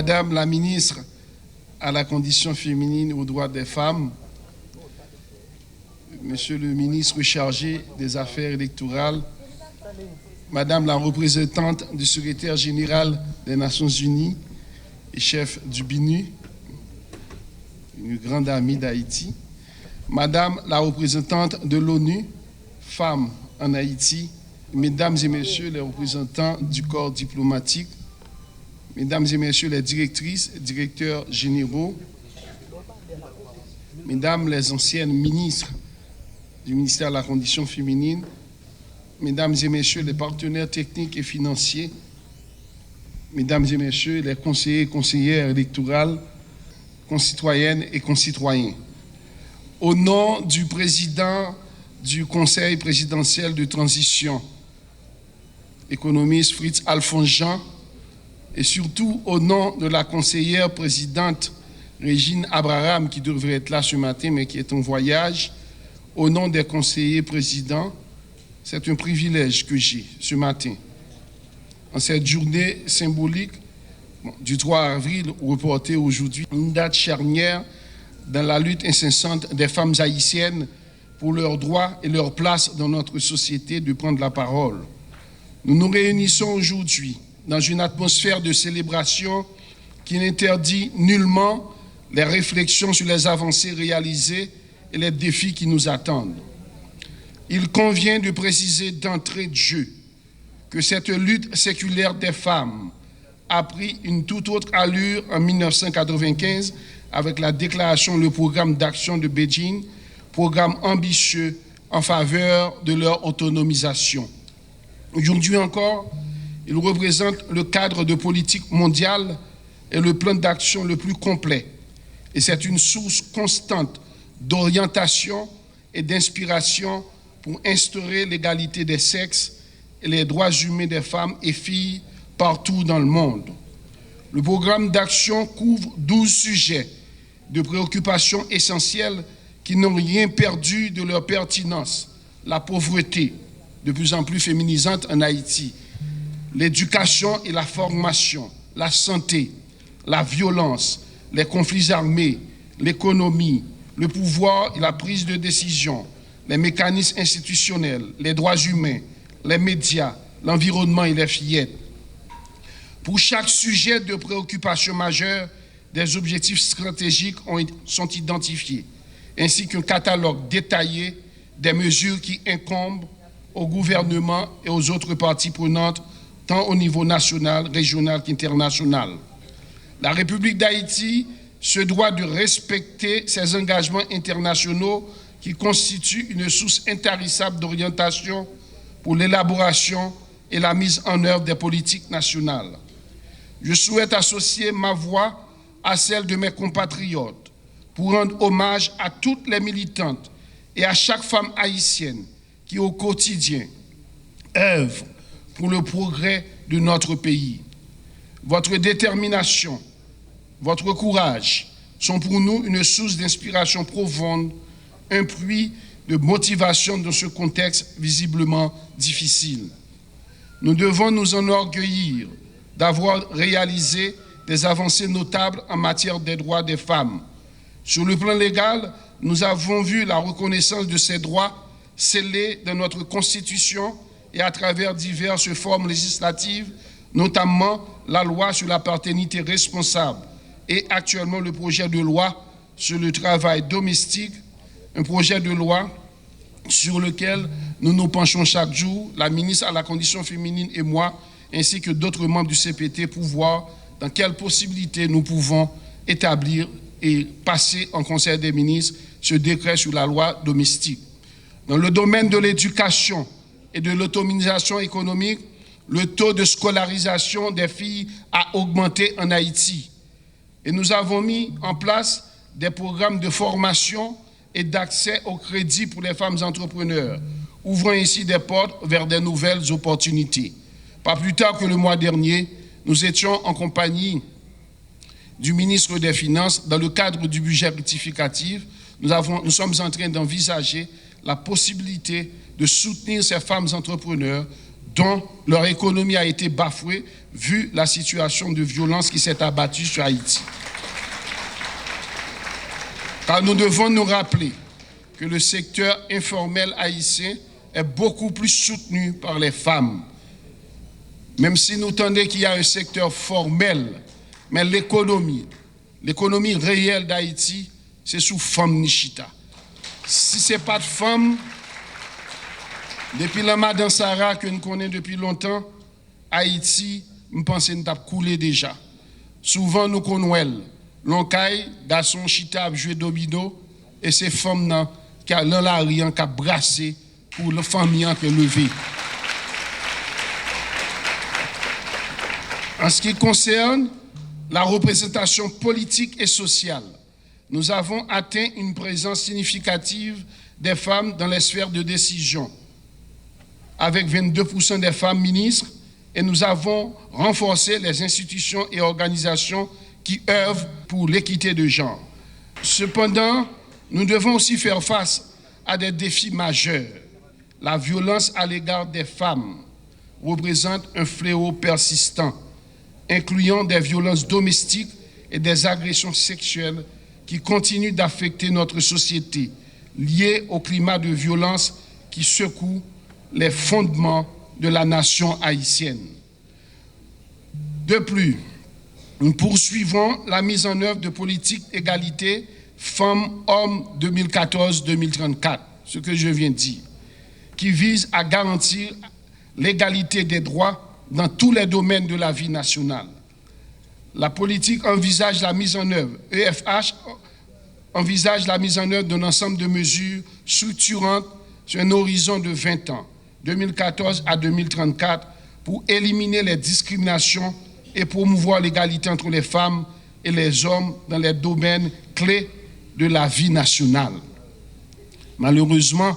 Madame la ministre à la condition féminine et aux droits des femmes, Monsieur le ministre chargé des Affaires électorales, Madame la représentante du secrétaire général des Nations Unies et chef du BINU, une grande amie d'Haïti, Madame la représentante de l'ONU, femmes en Haïti, Mesdames et Messieurs les représentants du corps diplomatique, Mesdames et Messieurs les directrices et directeurs généraux, Mesdames les anciennes ministres du ministère de la Condition féminine, Mesdames et Messieurs les partenaires techniques et financiers, Mesdames et Messieurs les conseillers et conseillères électorales, concitoyennes et concitoyens. Au nom du président du Conseil présidentiel de transition, économiste Fritz Alphonse Jean, et surtout au nom de la conseillère présidente Régine Abraham, qui devrait être là ce matin, mais qui est en voyage, au nom des conseillers présidents, c'est un privilège que j'ai ce matin, en cette journée symbolique du 3 avril, reportée aujourd'hui, une date charnière dans la lutte incessante des femmes haïtiennes pour leurs droits et leur place dans notre société, de prendre la parole. Nous nous réunissons aujourd'hui dans une atmosphère de célébration qui n'interdit nullement les réflexions sur les avancées réalisées et les défis qui nous attendent. Il convient de préciser d'entrée de jeu que cette lutte séculaire des femmes a pris une toute autre allure en 1995 avec la déclaration, le programme d'action de Beijing, programme ambitieux en faveur de leur autonomisation. Aujourd'hui encore, il représente le cadre de politique mondiale et le plan d'action le plus complet. Et c'est une source constante d'orientation et d'inspiration pour instaurer l'égalité des sexes et les droits humains des femmes et filles partout dans le monde. Le programme d'action couvre 12 sujets de préoccupation essentiels qui n'ont rien perdu de leur pertinence. La pauvreté, de plus en plus féminisante en Haïti, l'éducation et la formation, la santé, la violence, les conflits armés, l'économie, le pouvoir et la prise de décision, les mécanismes institutionnels, les droits humains, les médias, l'environnement et les fillettes. Pour chaque sujet de préoccupation majeure, des objectifs stratégiques sont identifiés, ainsi qu'un catalogue détaillé des mesures qui incombent au gouvernement et aux autres parties prenantes, tant au niveau national, régional qu'international. La République d'Haïti se doit de respecter ses engagements internationaux qui constituent une source intarissable d'orientation pour l'élaboration et la mise en œuvre des politiques nationales. Je souhaite associer ma voix à celle de mes compatriotes pour rendre hommage à toutes les militantes et à chaque femme haïtienne qui, au quotidien, œuvre pour le progrès de notre pays. Votre détermination, votre courage sont pour nous une source d'inspiration profonde, un puits de motivation dans ce contexte visiblement difficile. Nous devons nous enorgueillir d'avoir réalisé des avancées notables en matière des droits des femmes. Sur le plan légal, nous avons vu la reconnaissance de ces droits scellés dans notre Constitution et à travers diverses formes législatives, notamment la loi sur la paternité responsable et actuellement le projet de loi sur le travail domestique, un projet de loi sur lequel nous nous penchons chaque jour, la ministre à la Condition féminine et moi, ainsi que d'autres membres du CPT, pour voir dans quelles possibilités nous pouvons établir et passer en Conseil des ministres ce décret sur la loi domestique. Dans le domaine de l'éducation et de l'autonomisation économique, le taux de scolarisation des filles a augmenté en Haïti. Et nous avons mis en place des programmes de formation et d'accès au crédit pour les femmes entrepreneurs, ouvrant ainsi des portes vers de nouvelles opportunités. Pas plus tard que le mois dernier, nous étions en compagnie du ministre des Finances dans le cadre du budget rectificatif. Nous sommes en train d'envisager la possibilité de soutenir ces femmes entrepreneurs dont leur économie a été bafouée vu la situation de violence qui s'est abattue sur Haïti. Car nous devons nous rappeler que le secteur informel haïtien est beaucoup plus soutenu par les femmes. Même si nous entendons qu'il y a un secteur formel, mais l'économie réelle d'Haïti, c'est sous femme Nishita. Si ce n'est pas de femme, depuis la Madame Sarah que nous connaissons depuis longtemps, Haïti, nous pensons que nous avons coulé déjà. Souvent, nous connaissons l'oncaille, garçon chita a joué domino, et ces femmes qui ont dans la rien qui a brassé pour la famille qui est levée. En ce qui concerne la représentation politique et sociale, nous avons atteint une présence significative des femmes dans les sphères de décision, avec 22% des femmes ministres, et nous avons renforcé les institutions et organisations qui œuvrent pour l'équité de genre. Cependant, nous devons aussi faire face à des défis majeurs. La violence à l'égard des femmes représente un fléau persistant, incluant des violences domestiques et des agressions sexuelles qui continuent d'affecter notre société, liées au climat de violence qui secoue les fondements de la nation haïtienne. De plus, nous poursuivons la mise en œuvre de politiques égalité femmes-hommes 2014-2034, ce que je viens de dire, qui vise à garantir l'égalité des droits dans tous les domaines de la vie nationale. La politique envisage la mise en œuvre, EFH envisage la mise en œuvre d'un ensemble de mesures structurantes sur un horizon de 20 ans, 2014 à 2034, pour éliminer les discriminations et promouvoir l'égalité entre les femmes et les hommes dans les domaines clés de la vie nationale. Malheureusement,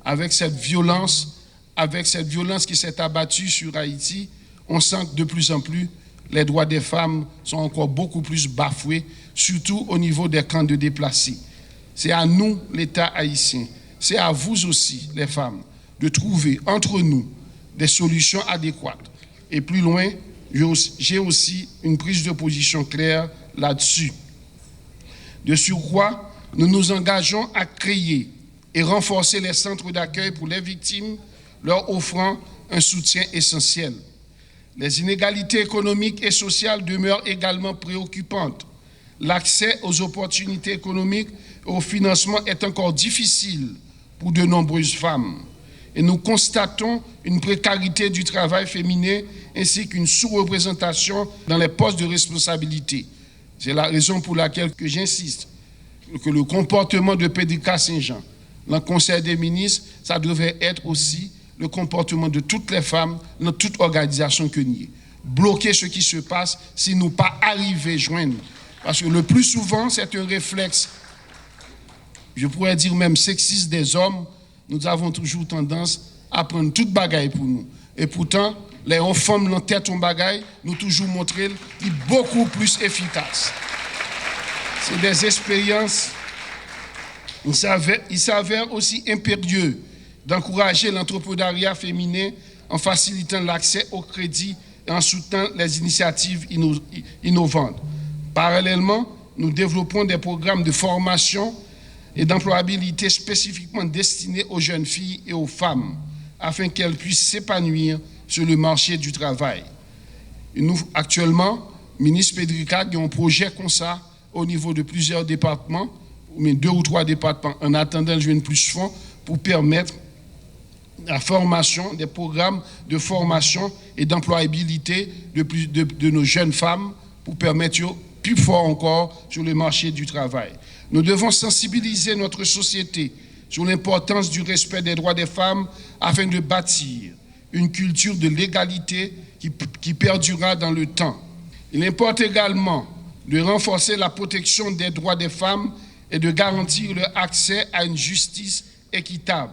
avec cette violence qui s'est abattue sur Haïti, on sent que de plus en plus, les droits des femmes sont encore beaucoup plus bafoués, surtout au niveau des camps de déplacés. C'est à nous, l'État haïtien, c'est à vous aussi, les femmes, de trouver entre nous des solutions adéquates. Et plus loin, j'ai aussi une prise de position claire là-dessus. De surcroît, nous nous engageons à créer et renforcer les centres d'accueil pour les victimes, leur offrant un soutien essentiel. Les inégalités économiques et sociales demeurent également préoccupantes. L'accès aux opportunités économiques et au financement est encore difficile pour de nombreuses femmes. Et nous constatons une précarité du travail féminin ainsi qu'une sous-représentation dans les postes de responsabilité. C'est la raison pour laquelle j'insiste que le comportement de PDK Saint-Jean, dans le Conseil des ministres, ça devrait être aussi le comportement de toutes les femmes dans toute organisation que nous. Bloquer ce qui se passe si nous pas arriver à joindre. Parce que le plus souvent, c'est un réflexe, je pourrais dire même sexiste des hommes. Nous avons toujours tendance à prendre toute bagaille pour nous. Et pourtant, les femmes dans tête en bagaille, nous toujours montrer qu'ils sont beaucoup plus efficaces. C'est des expériences. Il s'avère aussi impérieux d'encourager l'entrepreneuriat féminin en facilitant l'accès au crédit et en soutenant les initiatives innovantes. Parallèlement, nous développons des programmes de formation et d'employabilité spécifiquement destinés aux jeunes filles et aux femmes, afin qu'elles puissent s'épanouir sur le marché du travail. Et nous, actuellement, le ministre Pedrika a un projet comme ça au niveau de plusieurs départements, mais 2 ou 3 départements, en attendant de jouer plus de fonds pour permettre la formation, des programmes de formation et d'employabilité de nos jeunes femmes pour permettre plus fort encore sur le marché du travail. Nous devons sensibiliser notre société sur l'importance du respect des droits des femmes afin de bâtir une culture de l'égalité qui perdurera dans le temps. Il importe également de renforcer la protection des droits des femmes et de garantir leur accès à une justice équitable.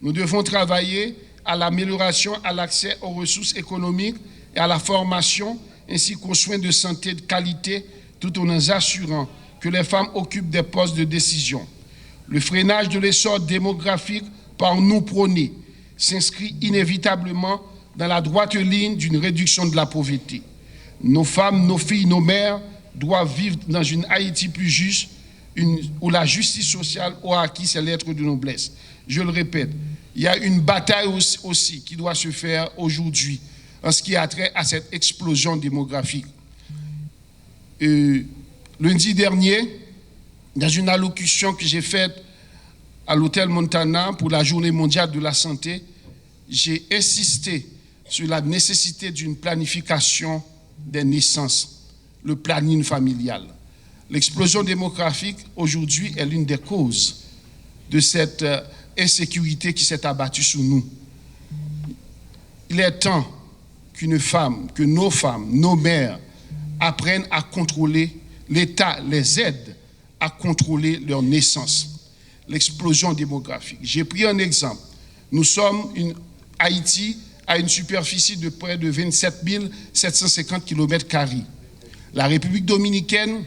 Nous devons travailler à l'amélioration à l'accès aux ressources économiques et à la formation, ainsi qu'aux soins de santé de qualité, tout en nous assurant que les femmes occupent des postes de décision. Le freinage de l'essor démographique par nous prôné s'inscrit inévitablement dans la droite ligne d'une réduction de la pauvreté. Nos femmes, nos filles, nos mères doivent vivre dans une Haïti plus juste, où la justice sociale aura acquis ses lettres de noblesse. Je le répète, il y a une bataille aussi qui doit se faire aujourd'hui en ce qui a trait à cette explosion démographique. Lundi dernier, dans une allocution que j'ai faite à l'hôtel Montana pour la Journée mondiale de la santé, j'ai insisté sur la nécessité d'une planification des naissances, le planning familial. L'explosion démographique aujourd'hui est l'une des causes de cette insécurité qui s'est abattue sur nous. Il est temps qu'une femme, que nos femmes, nos mères apprennent à contrôler, l'État les aide à contrôler leur naissance. L'explosion démographique. J'ai pris un exemple. Nous sommes Haïti a une superficie de près de 27 750 km². La République dominicaine,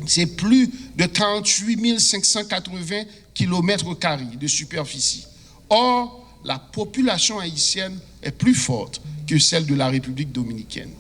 c'est plus de 48 580 km² de superficie. Or, la population haïtienne est plus forte que celle de la République dominicaine.